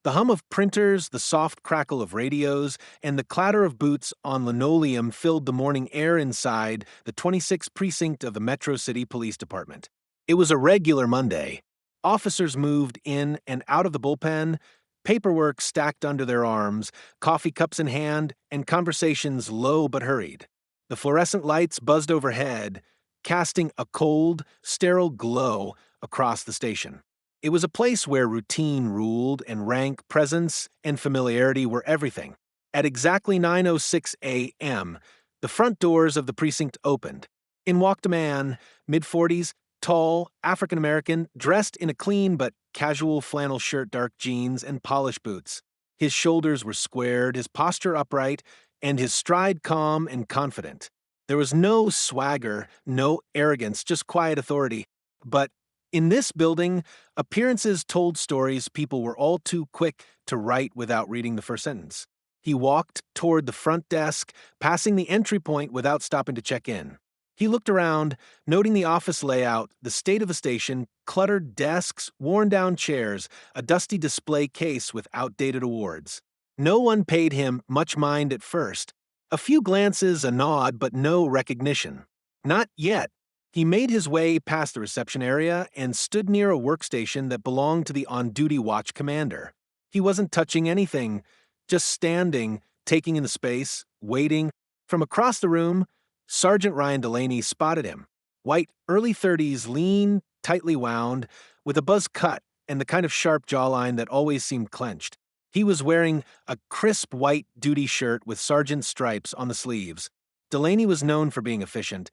The hum of printers, the soft crackle of radios, and the clatter of boots on linoleum filled the morning air inside the 26th precinct of the Metro City Police Department. It was a regular Monday. Officers moved in and out of the bullpen, paperwork stacked under their arms, coffee cups in hand, and conversations low but hurried. The fluorescent lights buzzed overhead, casting a cold, sterile glow across the station. It was a place where routine ruled and rank, presence, and familiarity were everything. At exactly 9:06 a.m., the front doors of the precinct opened. In walked a man, mid-40s, tall, African-American, dressed in a clean but casual flannel shirt, dark jeans, and polished boots. His shoulders were squared, his posture upright, and his stride calm and confident. There was no swagger, no arrogance, just quiet authority. But in this building, appearances told stories people were all too quick to write without reading the first sentence. He walked toward the front desk, passing the entry point without stopping to check in. He looked around, noting the office layout, the state of the station, cluttered desks, worn-down chairs, a dusty display case with outdated awards. No one paid him much mind at first. A few glances, a nod, but no recognition. Not yet. He made his way past the reception area and stood near a workstation that belonged to the on-duty watch commander. He wasn't touching anything, just standing, taking in the space, waiting. From across the room, Sergeant Ryan Delaney spotted him. White, early 30s, lean, tightly wound, with a buzz cut and the kind of sharp jawline that always seemed clenched. He was wearing a crisp white duty shirt with sergeant stripes on the sleeves. Delaney was known for being efficient,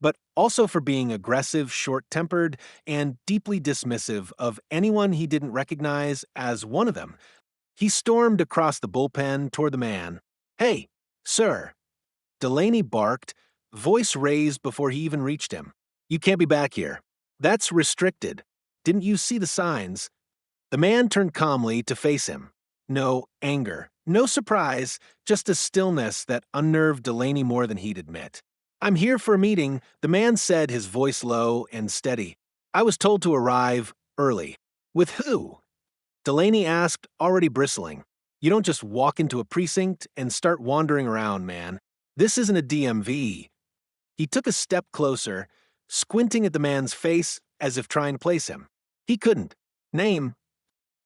but also for being aggressive, short-tempered, and deeply dismissive of anyone he didn't recognize as one of them. He stormed across the bullpen toward the man. "Hey, sir." Delaney barked, voice raised before he even reached him. "You can't be back here. That's restricted. Didn't you see the signs?" The man turned calmly to face him. No anger, no surprise, just a stillness that unnerved Delaney more than he'd admit. "I'm here for a meeting," the man said, his voice low and steady. "I was told to arrive early." "With who?" Delaney asked, already bristling. "You don't just walk into a precinct and start wandering around, man. This isn't a DMV." He took a step closer, squinting at the man's face as if trying to place him. He couldn't. "Name?"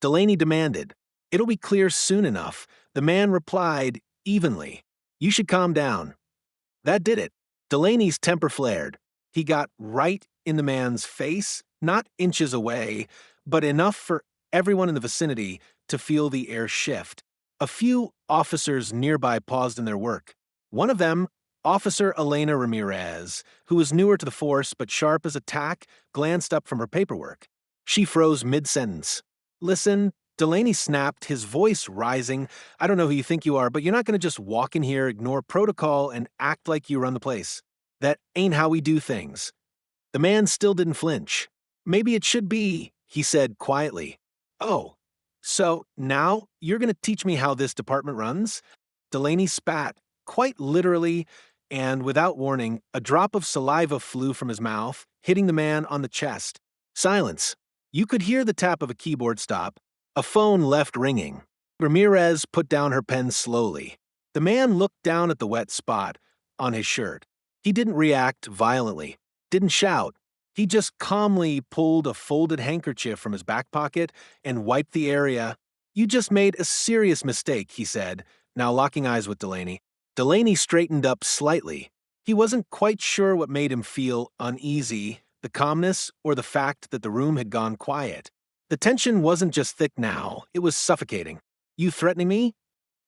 Delaney demanded. "It'll be clear soon enough." The man replied evenly. "You should calm down." That did it. Delaney's temper flared. He got right in the man's face, not inches away, but enough for everyone in the vicinity to feel the air shift. A few officers nearby paused in their work. One of them, Officer Elena Ramirez, who was newer to the force but sharp as a tack, glanced up from her paperwork. She froze mid-sentence. "Listen," Delaney snapped, his voice rising. "I don't know who you think you are, but you're not going to just walk in here, ignore protocol, and act like you run the place. That ain't how we do things." The man still didn't flinch. "Maybe it should be," he said quietly. "Oh, so now you're going to teach me how this department runs?" Delaney spat, quite literally, and without warning, a drop of saliva flew from his mouth, hitting the man on the chest. Silence. You could hear the tap of a keyboard stop. A phone left ringing. Ramirez put down her pen slowly. The man looked down at the wet spot on his shirt. He didn't react violently, didn't shout. He just calmly pulled a folded handkerchief from his back pocket and wiped the area. "You just made a serious mistake," he said, now locking eyes with Delaney. Delaney straightened up slightly. He wasn't quite sure what made him feel uneasy, the calmness or the fact that the room had gone quiet. The tension wasn't just thick now, it was suffocating. "You threatening me?"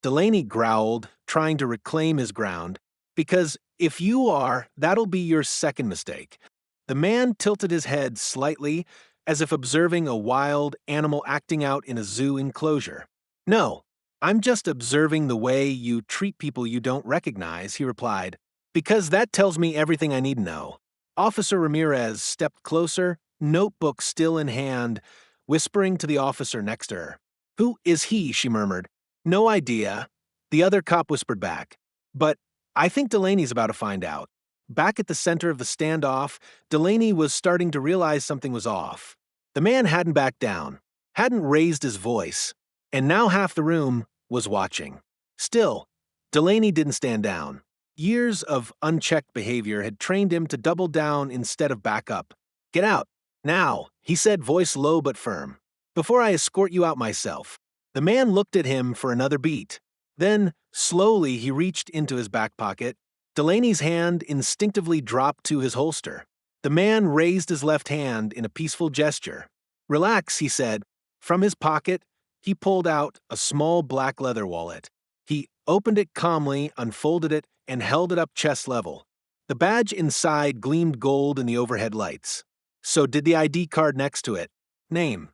Delaney growled, trying to reclaim his ground. "Because if you are, that'll be your second mistake." The man tilted his head slightly, as if observing a wild animal acting out in a zoo enclosure. "No, I'm just observing the way you treat people you don't recognize," he replied. "Because that tells me everything I need to know." Officer Ramirez stepped closer, notebook still in hand, whispering to the officer next to her. "Who is he?" she murmured. "No idea." The other cop whispered back. "But I think Delaney's about to find out." Back at the center of the standoff, Delaney was starting to realize something was off. The man hadn't backed down, hadn't raised his voice. And now half the room was watching. Still, Delaney didn't stand down. Years of unchecked behavior had trained him to double down instead of back up. "Get out, now," he said, voice low but firm, "before I escort you out myself." The man looked at him for another beat. Then, slowly, he reached into his back pocket. Delaney's hand instinctively dropped to his holster. The man raised his left hand in a peaceful gesture. "Relax," he said. From his pocket, he pulled out a small black leather wallet. He opened it calmly, unfolded it, and held it up chest level. The badge inside gleamed gold in the overhead lights. So did the ID card next to it. Name: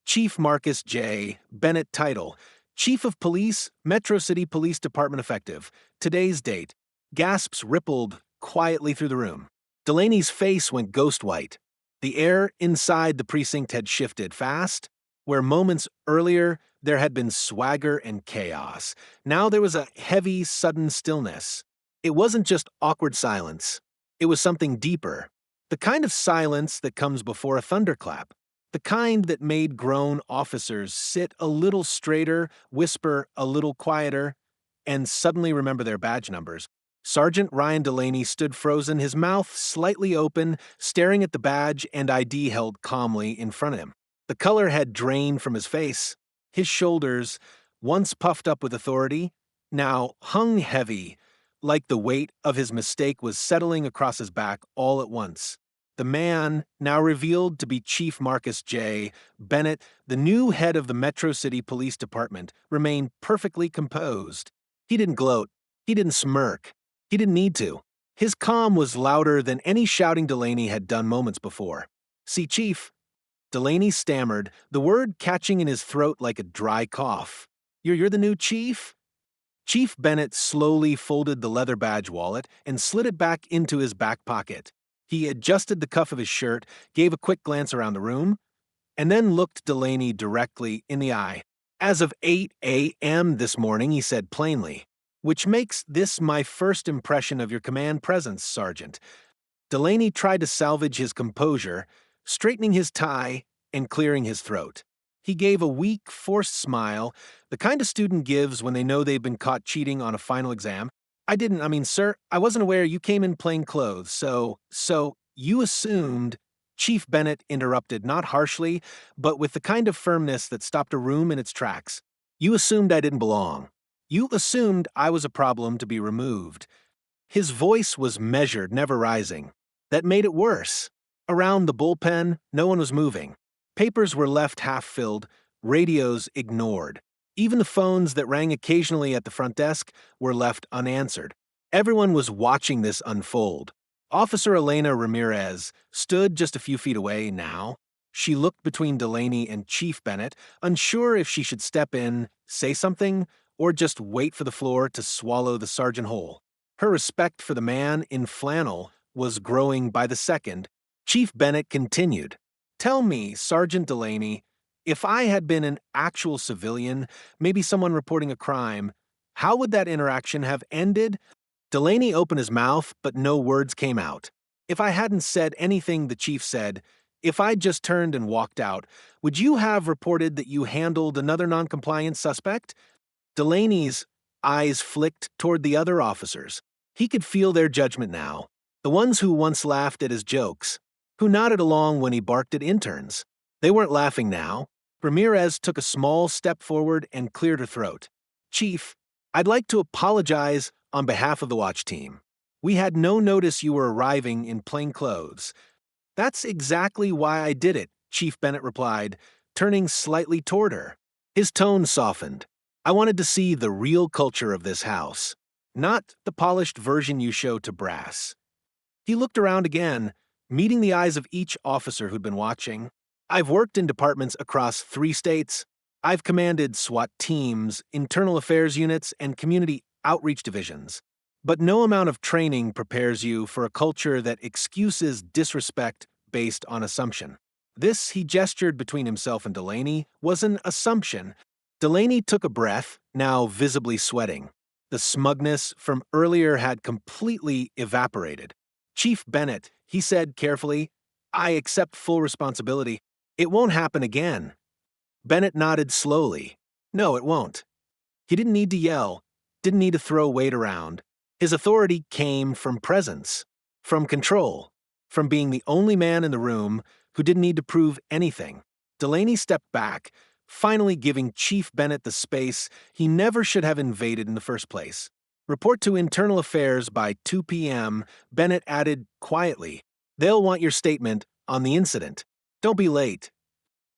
Chief Marcus J. Bennett. Title: Chief of Police, Metro City Police Department. Effective. Today's date. Gasps rippled quietly through the room. Delaney's face went ghost white. The air inside the precinct had shifted fast. Where moments earlier there had been swagger and chaos, now there was a heavy, sudden stillness. It wasn't just awkward silence. It was something deeper. The kind of silence that comes before a thunderclap. The kind that made grown officers sit a little straighter, whisper a little quieter, and suddenly remember their badge numbers. Sergeant Ryan Delaney stood frozen, his mouth slightly open, staring at the badge and ID held calmly in front of him. The color had drained from his face. His shoulders, once puffed up with authority, now hung heavy, like the weight of his mistake was settling across his back all at once. The man, now revealed to be Chief Marcus J. Bennett, the new head of the Metro City Police Department, remained perfectly composed. He didn't gloat. He didn't smirk. He didn't need to. His calm was louder than any shouting Delaney had done moments before. "See, Chief," Delaney stammered, the word catching in his throat like a dry cough. You're the new chief?" Chief Bennett slowly folded the leather badge wallet and slid it back into his back pocket. He adjusted the cuff of his shirt, gave a quick glance around the room, and then looked Delaney directly in the eye. "As of 8 a.m. this morning," he said plainly, "which makes this my first impression of your command presence, Sergeant." Delaney tried to salvage his composure, straightening his tie and clearing his throat. He gave a weak, forced smile, the kind a student gives when they know they've been caught cheating on a final exam. Sir, I wasn't aware you came in plain clothes, so you assumed," Chief Bennett interrupted, not harshly, but with the kind of firmness that stopped a room in its tracks. "You assumed I didn't belong. You assumed I was a problem to be removed." His voice was measured, never rising. That made it worse. Around the bullpen, no one was moving. Papers were left half-filled, radios ignored. Even the phones that rang occasionally at the front desk were left unanswered. Everyone was watching this unfold. Officer Elena Ramirez stood just a few feet away now. She looked between Delaney and Chief Bennett, unsure if she should step in, say something, or just wait for the floor to swallow the sergeant whole. Her respect for the man in flannel was growing by the second. Chief Bennett continued, "Tell me, Sergeant Delaney, if I had been an actual civilian, maybe someone reporting a crime, how would that interaction have ended?" Delaney opened his mouth, but no words came out. "If I hadn't said anything," the chief said, "if I'd just turned and walked out, would you have reported that you handled another noncompliant suspect?" Delaney's eyes flicked toward the other officers. He could feel their judgment now, the ones who once laughed at his jokes, who nodded along when he barked at interns. They weren't laughing now. Ramirez took a small step forward and cleared her throat. "Chief, I'd like to apologize on behalf of the watch team. We had no notice you were arriving in plain clothes." "That's exactly why I did it," Chief Bennett replied, turning slightly toward her. His tone softened. "I wanted to see the real culture of this house, not the polished version you show to brass." He looked around again, meeting the eyes of each officer who'd been watching. "I've worked in departments across 3 states. I've commanded SWAT teams, internal affairs units, and community outreach divisions. But no amount of training prepares you for a culture that excuses disrespect based on assumption." This, he gestured between himself and Delaney, was an assumption. Delaney took a breath, now visibly sweating. The smugness from earlier had completely evaporated. "Chief Bennett," he said carefully, "I accept full responsibility. It won't happen again." Bennett nodded slowly. No, it won't. He didn't need to yell, didn't need to throw weight around. His authority came from presence, from control, from being the only man in the room who didn't need to prove anything. Delaney stepped back, finally giving Chief Bennett the space he never should have invaded in the first place. Report to Internal Affairs by 2 p.m., Bennett added quietly. They'll want your statement on the incident. Don't be late.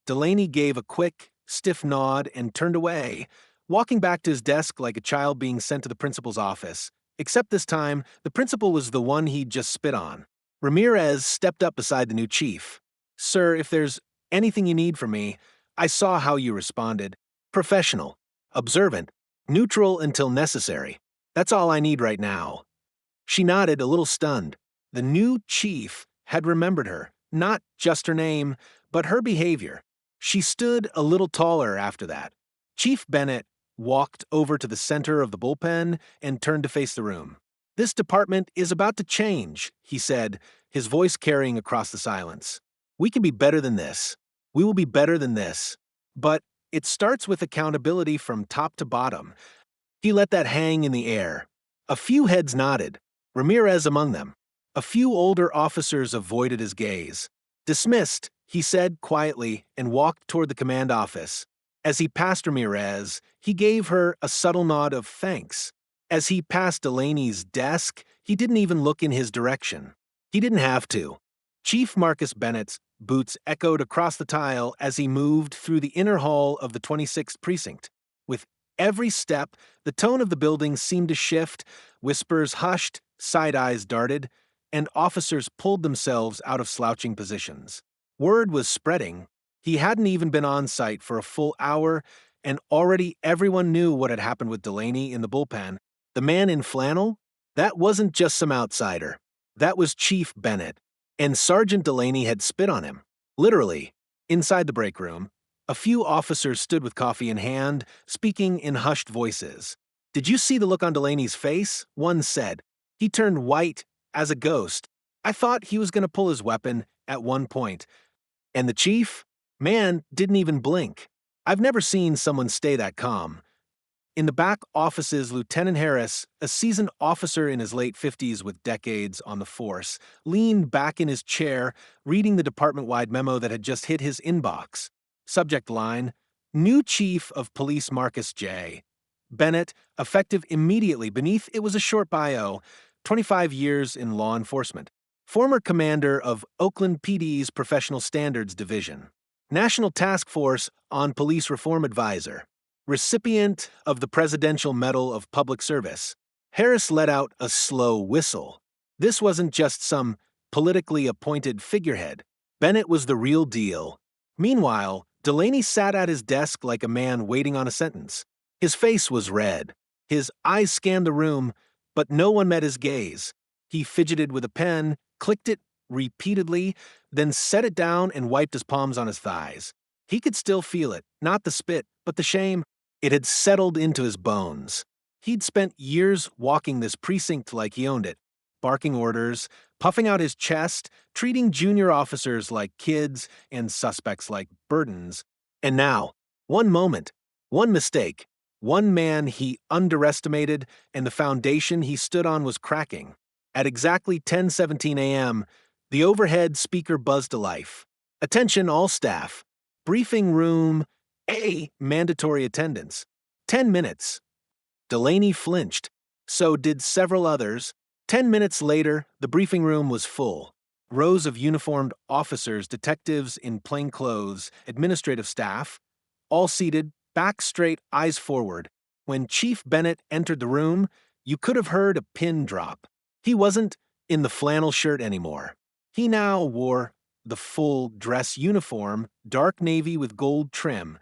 Delaney gave a quick, stiff nod and turned away, walking back to his desk like a child being sent to the principal's office. Except this time, the principal was the one he'd just spit on. Ramirez stepped up beside the new chief. Sir, if there's anything you need from me, I saw how you responded. Professional, observant, neutral until necessary. That's all I need right now. She nodded, a little stunned. The new chief had remembered her, not just her name, but her behavior. She stood a little taller after that. Chief Bennett walked over to the center of the bullpen and turned to face the room. This department is about to change, he said, his voice carrying across the silence. We can be better than this. We will be better than this. But it starts with accountability from top to bottom. He let that hang in the air. A few heads nodded, Ramirez among them. A few older officers avoided his gaze. Dismissed, he said quietly and walked toward the command office. As he passed Ramirez, he gave her a subtle nod of thanks. As he passed Delaney's desk, he didn't even look in his direction. He didn't have to. Chief Marcus Bennett's boots echoed across the tile as he moved through the inner hall of the 26th precinct. With every step, the tone of the building seemed to shift, whispers hushed, side eyes darted, and officers pulled themselves out of slouching positions. Word was spreading. He hadn't even been on site for a full hour, and already everyone knew what had happened with Delaney in the bullpen. The man in flannel? That wasn't just some outsider. That was Chief Bennett. And Sergeant Delaney had spit on him. Literally. Inside the break room, a few officers stood with coffee in hand, speaking in hushed voices. Did you see the look on Delaney's face? One said. He turned white as a ghost. I thought he was going to pull his weapon at one point. And the chief? Man didn't even blink. I've never seen someone stay that calm. In the back offices, Lieutenant Harris, a seasoned officer in his late 50s with decades on the force, leaned back in his chair, reading the department-wide memo that had just hit his inbox. Subject line, New Chief of Police Marcus J. Bennett, effective immediately. Beneath it was a short bio, 25 years in law enforcement. Former commander of Oakland PD's Professional Standards Division. National Task Force on Police Reform Advisor. Recipient of the Presidential Medal of Public Service. Harris let out a slow whistle. This wasn't just some politically appointed figurehead. Bennett was the real deal. Meanwhile, Delaney sat at his desk like a man waiting on a sentence. His face was red. His eyes scanned the room, but no one met his gaze. He fidgeted with a pen, clicked it repeatedly, then set it down and wiped his palms on his thighs. He could still feel it, not the spit, but the shame. It had settled into his bones. He'd spent years walking this precinct like he owned it, barking orders, puffing out his chest, treating junior officers like kids and suspects like burdens. And now, one moment, one mistake, one man he underestimated, and the foundation he stood on was cracking. At exactly 10:17 a.m., the overhead speaker buzzed to life. Attention all staff. Briefing room A, mandatory attendance. 10 minutes. Delaney flinched. So did several others. 10 minutes later, the briefing room was full. Rows of uniformed officers, detectives in plain clothes, administrative staff, all seated, back straight, eyes forward. When Chief Bennett entered the room, you could have heard a pin drop. He wasn't in the flannel shirt anymore. He now wore the full dress uniform, dark navy with gold trim,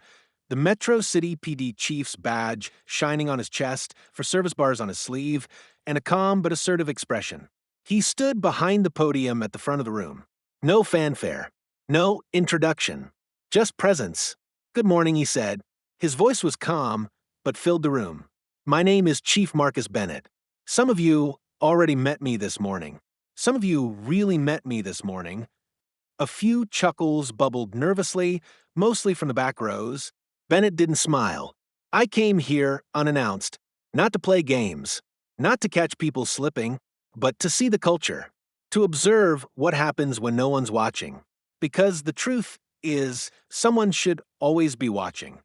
the Metro City PD chief's badge shining on his chest, for service bars on his sleeve, and a calm but assertive expression. He stood behind the podium at the front of the room. No fanfare. No introduction. Just presence. Good morning, he said. His voice was calm, but filled the room. My name is Chief Marcus Bennett. Some of you already met me this morning. Some of you really met me this morning. A few chuckles bubbled nervously, mostly from the back rows. Bennett didn't smile. I came here unannounced, not to play games, not to catch people slipping, but to see the culture, to observe what happens when no one's watching. Because the truth is, someone should always be watching.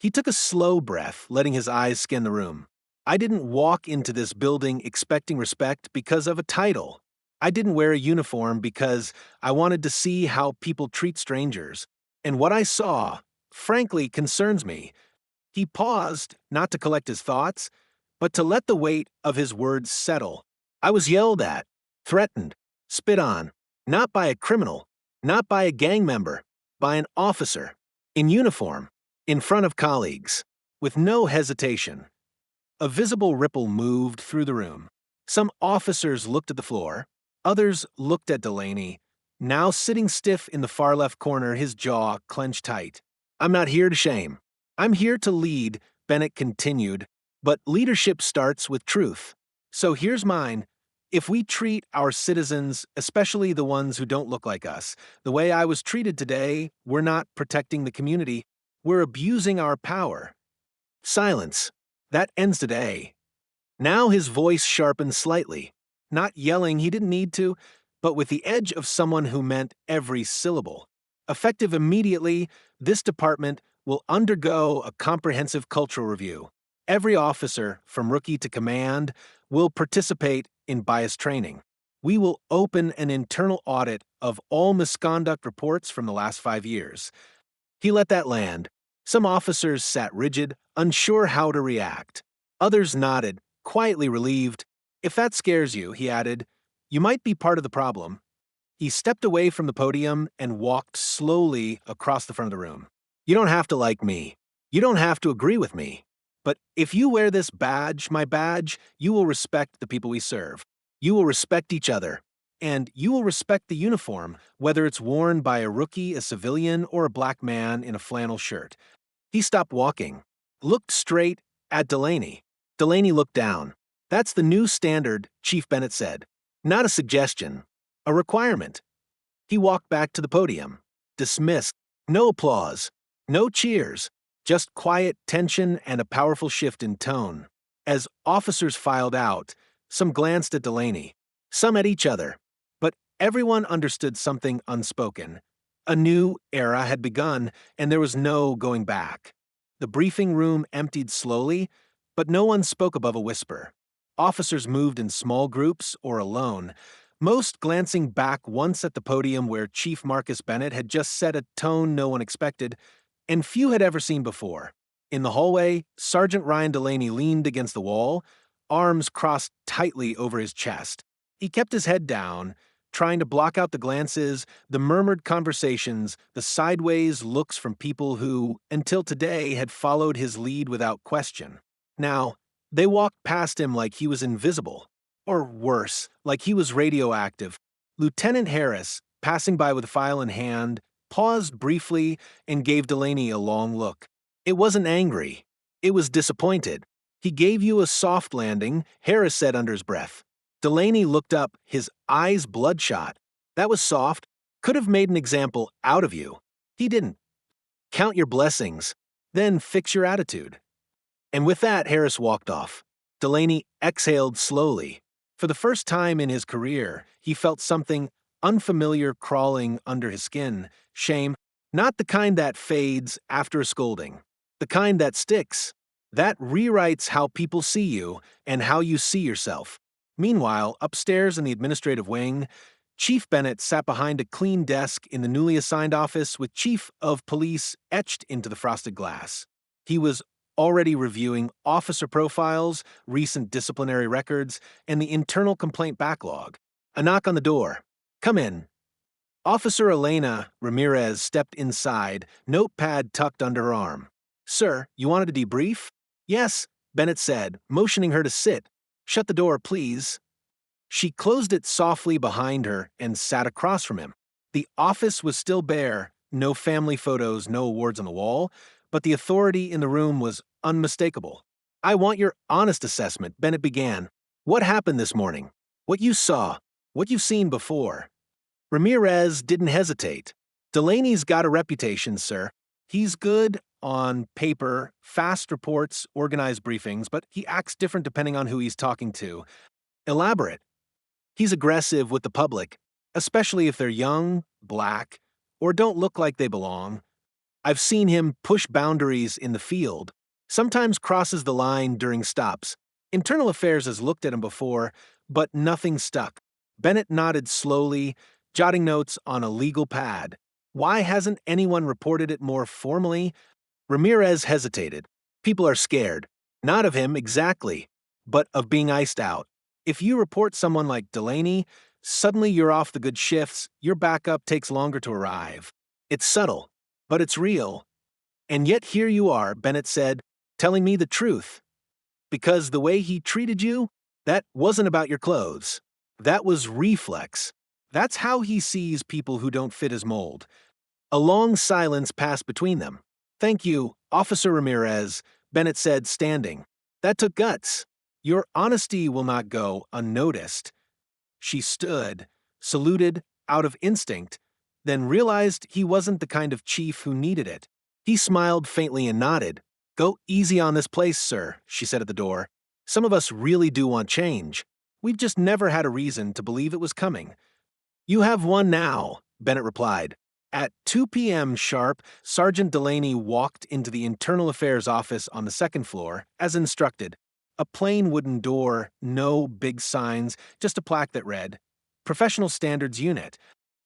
He took a slow breath, letting his eyes scan the room. I didn't walk into this building expecting respect because of a title. I didn't wear a uniform because I wanted to see how people treat strangers. And what I saw, frankly, concerns me. He paused, not to collect his thoughts, but to let the weight of his words settle. I was yelled at, threatened, spit on, not by a criminal, not by a gang member, by an officer, in uniform, in front of colleagues, with no hesitation. A visible ripple moved through the room. Some officers looked at the floor, others looked at Delaney, now sitting stiff in the far left corner, his jaw clenched tight. I'm not here to shame. I'm here to lead, Bennett continued, but leadership starts with truth. So here's mine. If we treat our citizens, especially the ones who don't look like us, the way I was treated today, we're not protecting the community, we're abusing our power. Silence. That ends today. Now his voice sharpened slightly. Not yelling, he didn't need to, but with the edge of someone who meant every syllable. Effective immediately, this department will undergo a comprehensive cultural review. Every officer, from rookie to command, will participate in bias training. We will open an internal audit of all misconduct reports from the last 5 years. He let that land. Some officers sat rigid, unsure how to react. Others nodded, quietly relieved. If that scares you, he added, you might be part of the problem. He stepped away from the podium and walked slowly across the front of the room. You don't have to like me. You don't have to agree with me. But if you wear this badge, my badge, you will respect the people we serve. You will respect each other. And you will respect the uniform, whether it's worn by a rookie, a civilian, or a black man in a flannel shirt. He stopped walking, looked straight at Delaney. Delaney looked down. That's the new standard, Chief Bennett said. Not a suggestion, a requirement. He walked back to the podium. Dismissed. No applause. No cheers. Just quiet tension and a powerful shift in tone. As officers filed out, some glanced at Delaney, some at each other. But everyone understood something unspoken. A new era had begun, and there was no going back. The briefing room emptied slowly, but no one spoke above a whisper. Officers moved in small groups or alone, most glancing back once at the podium where Chief Marcus Bennett had just set a tone no one expected, and few had ever seen before. In the hallway, Sergeant Ryan Delaney leaned against the wall, arms crossed tightly over his chest. He kept his head down, trying to block out the glances, the murmured conversations, the sideways looks from people who, until today, had followed his lead without question. Now, they walked past him like he was invisible. Or worse, like he was radioactive. Lieutenant Harris, passing by with a file in hand, paused briefly and gave Delaney a long look. It wasn't angry. It was disappointed. He gave you a soft landing, Harris said under his breath. Delaney looked up, his eyes bloodshot. That was soft. Could have made an example out of you. He didn't. Count your blessings, then fix your attitude. And with that, Harris walked off. Delaney exhaled slowly. For the first time in his career, he felt something unfamiliar crawling under his skin. Shame, not the kind that fades after a scolding, the kind that sticks, that rewrites how people see you and how you see yourself. Meanwhile, upstairs in the administrative wing, Chief Bennett sat behind a clean desk in the newly assigned office with Chief of Police etched into the frosted glass. He was already reviewing officer profiles, recent disciplinary records, and the internal complaint backlog. A knock on the door. Come in. Officer Elena Ramirez stepped inside, notepad tucked under her arm. Sir, you wanted to debrief? Yes, Bennett said, motioning her to sit. Shut the door, please. She closed it softly behind her and sat across from him. The office was still bare, no family photos, no awards on the wall, but the authority in the room was unmistakable. I want your honest assessment, Bennett began. What happened this morning? What you saw? What you've seen before? Ramirez didn't hesitate. Delaney's got a reputation, sir. He's good, on paper, fast reports, organized briefings, but he acts different depending on who he's talking to. Elaborate. He's aggressive with the public, especially if they're young, black, or don't look like they belong. I've seen him push boundaries in the field, sometimes crosses the line during stops. Internal Affairs has looked at him before, but nothing stuck. Bennett nodded slowly, jotting notes on a legal pad. Why hasn't anyone reported it more formally? Ramirez hesitated. People are scared. Not of him exactly, but of being iced out. If you report someone like Delaney, suddenly you're off the good shifts, your backup takes longer to arrive. It's subtle, but it's real. And yet here you are, Bennett said, telling me the truth. Because the way he treated you, that wasn't about your clothes. That was reflex. That's how he sees people who don't fit his mold. A long silence passed between them. Thank you, Officer Ramirez, Bennett said, standing. That took guts. Your honesty will not go unnoticed. She stood, saluted out of instinct, then realized he wasn't the kind of chief who needed it. He smiled faintly and nodded. Go easy on this place, sir, she said at the door. Some of us really do want change. We've just never had a reason to believe it was coming. You have one now, Bennett replied. At 2 p.m. sharp, Sergeant Delaney walked into the Internal Affairs office on the second floor, as instructed. A plain wooden door, no big signs, just a plaque that read, Professional Standards Unit.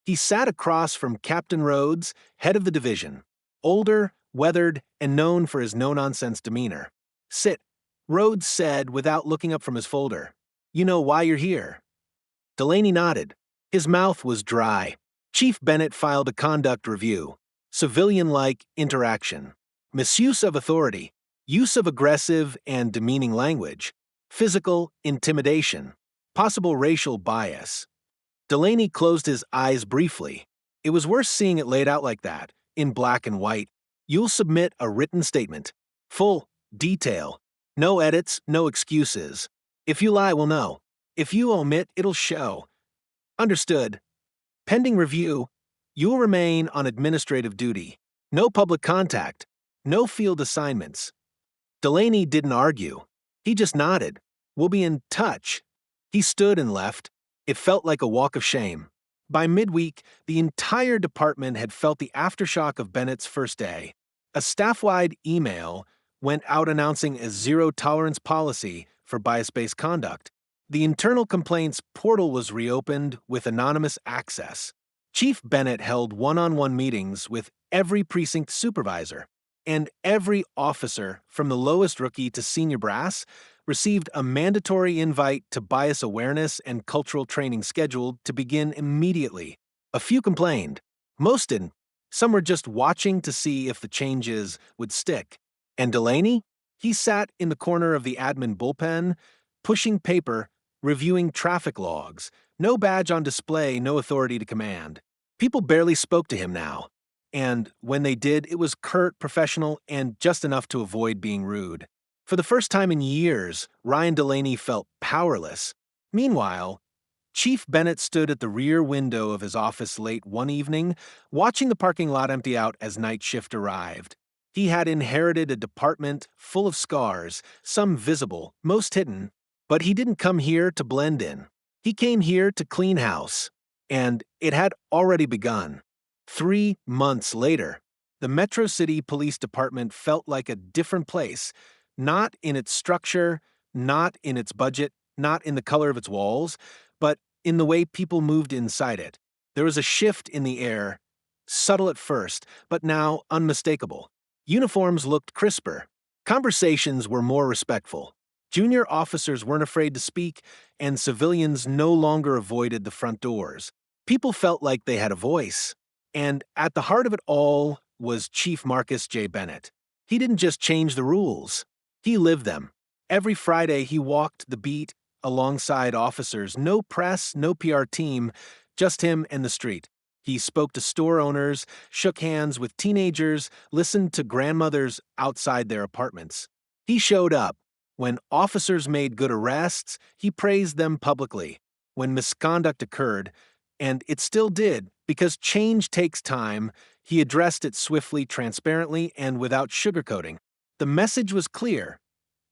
He sat across from Captain Rhodes, head of the division. Older, weathered, and known for his no-nonsense demeanor. Sit, Rhodes said without looking up from his folder. You know why you're here. Delaney nodded. His mouth was dry. Chief Bennett filed a conduct review. Civilian-like interaction. Misuse of authority. Use of aggressive and demeaning language. Physical intimidation. Possible racial bias. Delaney closed his eyes briefly. It was worse seeing it laid out like that, in black and white. You'll submit a written statement. Full, detail. No edits, no excuses. If you lie, we'll know. If you omit, it'll show. Understood. Pending review, you'll remain on administrative duty. No public contact. No field assignments. Delaney didn't argue. He just nodded. We'll be in touch. He stood and left. It felt like a walk of shame. By midweek, the entire department had felt the aftershock of Bennett's first day. A staff-wide email went out announcing a zero-tolerance policy for bias-based conduct. The internal complaints portal was reopened with anonymous access. Chief Bennett held one-on-one meetings with every precinct supervisor, and every officer, from the lowest rookie to senior brass, received a mandatory invite to bias awareness and cultural training scheduled to begin immediately. A few complained. Most didn't. Some were just watching to see if the changes would stick. And Delaney? He sat in the corner of the admin bullpen, pushing paper, reviewing traffic logs. No badge on display, no authority to command. People barely spoke to him now. And when they did, it was curt, professional, and just enough to avoid being rude. For the first time in years, Ryan Delaney felt powerless. Meanwhile, Chief Bennett stood at the rear window of his office late one evening, watching the parking lot empty out as night shift arrived. He had inherited a department full of scars, some visible, most hidden, but he didn't come here to blend in. He came here to clean house, and it had already begun. 3 months later, the Metro City Police Department felt like a different place, not in its structure, not in its budget, not in the color of its walls, but in the way people moved inside it. There was a shift in the air, subtle at first, but now unmistakable. Uniforms looked crisper. Conversations were more respectful. Junior officers weren't afraid to speak, and civilians no longer avoided the front doors. People felt like they had a voice. And at the heart of it all was Chief Marcus J. Bennett. He didn't just change the rules. He lived them. Every Friday he walked the beat alongside officers. No press, no PR team, just him and the street. He spoke to store owners, shook hands with teenagers, listened to grandmothers outside their apartments. He showed up. When officers made good arrests, he praised them publicly. When misconduct occurred, and it still did, because change takes time, He addressed it swiftly, transparently, and without sugarcoating. The message was clear.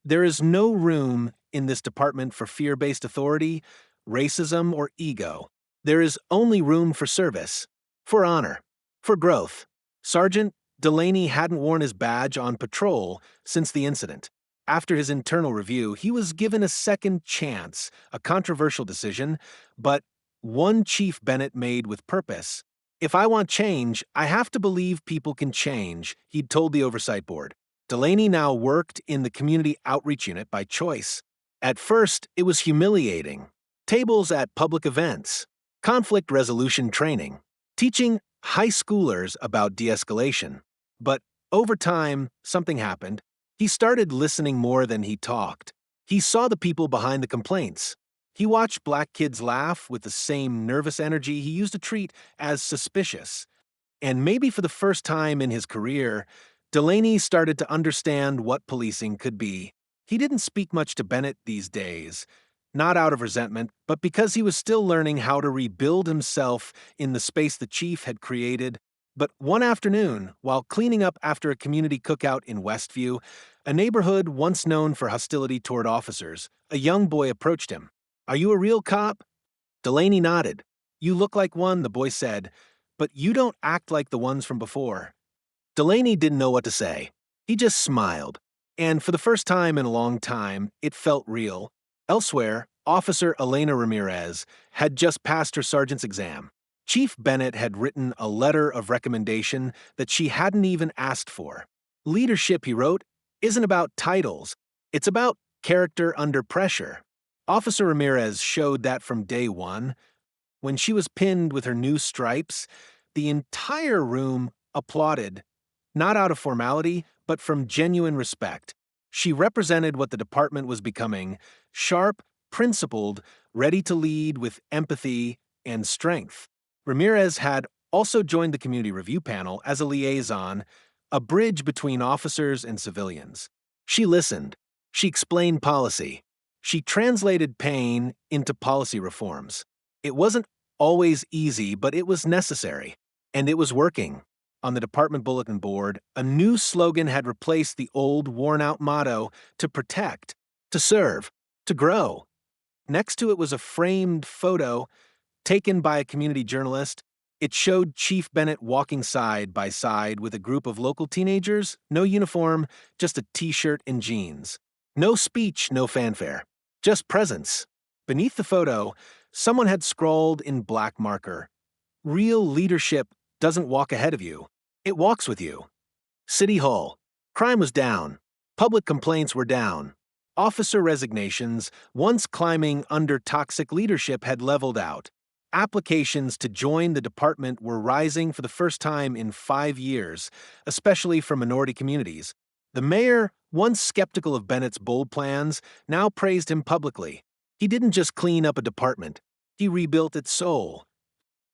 There is no room in this department for fear-based authority, racism, or ego. There is only room for service, for honor, for growth. Sergeant Delaney hadn't worn his badge on patrol since the incident. After his internal review, he was given a second chance, a controversial decision, but one Chief Bennett made with purpose. If I want change, I have to believe people can change, he'd told the oversight board. Delaney now worked in the community outreach unit by choice. At first, it was humiliating. Tables at public events, conflict resolution training, teaching high schoolers about de-escalation. But over time, something happened. He started listening more than he talked. He saw the people behind the complaints. He watched black kids laugh with the same nervous energy he used to treat as suspicious. And maybe for the first time in his career, Delaney started to understand what policing could be. He didn't speak much to Bennett these days, not out of resentment, but because he was still learning how to rebuild himself in the space the chief had created. But one afternoon, while cleaning up after a community cookout in Westview, a neighborhood once known for hostility toward officers, a young boy approached him. "Are you a real cop?" Delaney nodded. "You look like one," the boy said, "but you don't act like the ones from before." Delaney didn't know what to say. He just smiled. And for the first time in a long time, it felt real. Elsewhere, Officer Elena Ramirez had just passed her sergeant's exam. Chief Bennett had written a letter of recommendation that she hadn't even asked for. Leadership, he wrote, isn't about titles. It's about character under pressure. Officer Ramirez showed that from day one. When she was pinned with her new stripes, the entire room applauded, not out of formality, but from genuine respect. She represented what the department was becoming: sharp, principled, ready to lead with empathy and strength. Ramirez had also joined the community review panel as a liaison, a bridge between officers and civilians. She listened. She explained policy. She translated pain into policy reforms. It wasn't always easy, but it was necessary. And it was working. On the department bulletin board, a new slogan had replaced the old, worn-out motto: to protect, to serve, to grow. Next to it was a framed photo taken by a community journalist. It showed Chief Bennett walking side by side with a group of local teenagers, no uniform, just a t-shirt and jeans. No speech, no fanfare, just presence. Beneath the photo, someone had scrawled in black marker, "Real leadership doesn't walk ahead of you. It walks with you." City Hall. Crime was down. Public complaints were down. Officer resignations, once climbing under toxic leadership, had leveled out. Applications to join the department were rising for the first time in 5 years, especially from minority communities. The mayor, once skeptical of Bennett's bold plans, now praised him publicly. He didn't just clean up a department. He rebuilt its soul.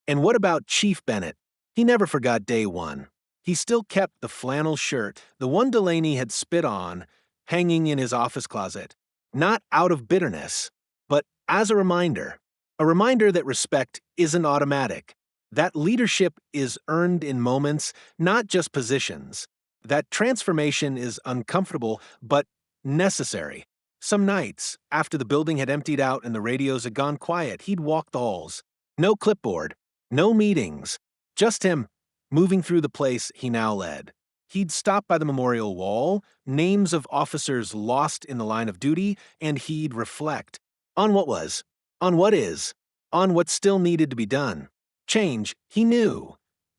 And what about Chief Bennett? He never forgot day one. He still kept the flannel shirt, the one Delaney had spit on, hanging in his office closet. Not out of bitterness, but as a reminder that respect isn't automatic, that leadership is earned in moments, not just positions, that transformation is uncomfortable but necessary. Some nights, after the building had emptied out and the radios had gone quiet, he'd walk the halls. No clipboard, no meetings, just him, moving through the place he now led. He'd stop by the memorial wall, names of officers lost in the line of duty, and he'd reflect on what was, on what is, on what still needed to be done. Change, he knew,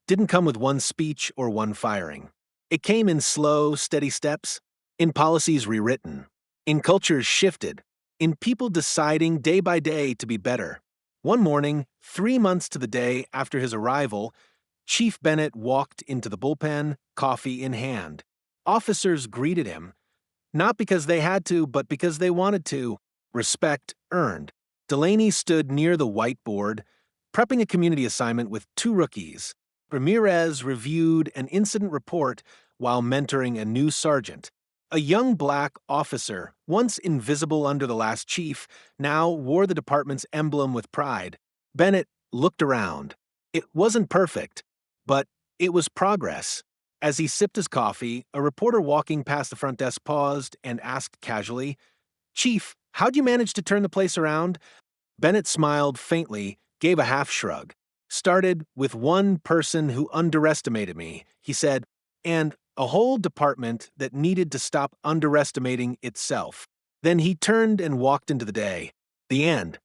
didn't come with one speech or one firing. It came in slow, steady steps, in policies rewritten, in cultures shifted, in people deciding day by day to be better. One morning, 3 months to the day after his arrival, Chief Bennett walked into the bullpen, coffee in hand. Officers greeted him, not because they had to, but because they wanted to. Respect earned. Delaney stood near the whiteboard, prepping a community assignment with 2 rookies. Ramirez reviewed an incident report while mentoring a new sergeant. A young black officer, once invisible under the last chief, now wore the department's emblem with pride. Bennett looked around. It wasn't perfect, but It was progress. As he sipped his coffee, a reporter walking past the front desk paused and asked casually, "Chief, how'd you manage to turn the place around?" Bennett smiled faintly, gave a half shrug. "Started with one person who underestimated me," he said, "and a whole department that needed to stop underestimating itself." Then he turned and walked into the day. The end.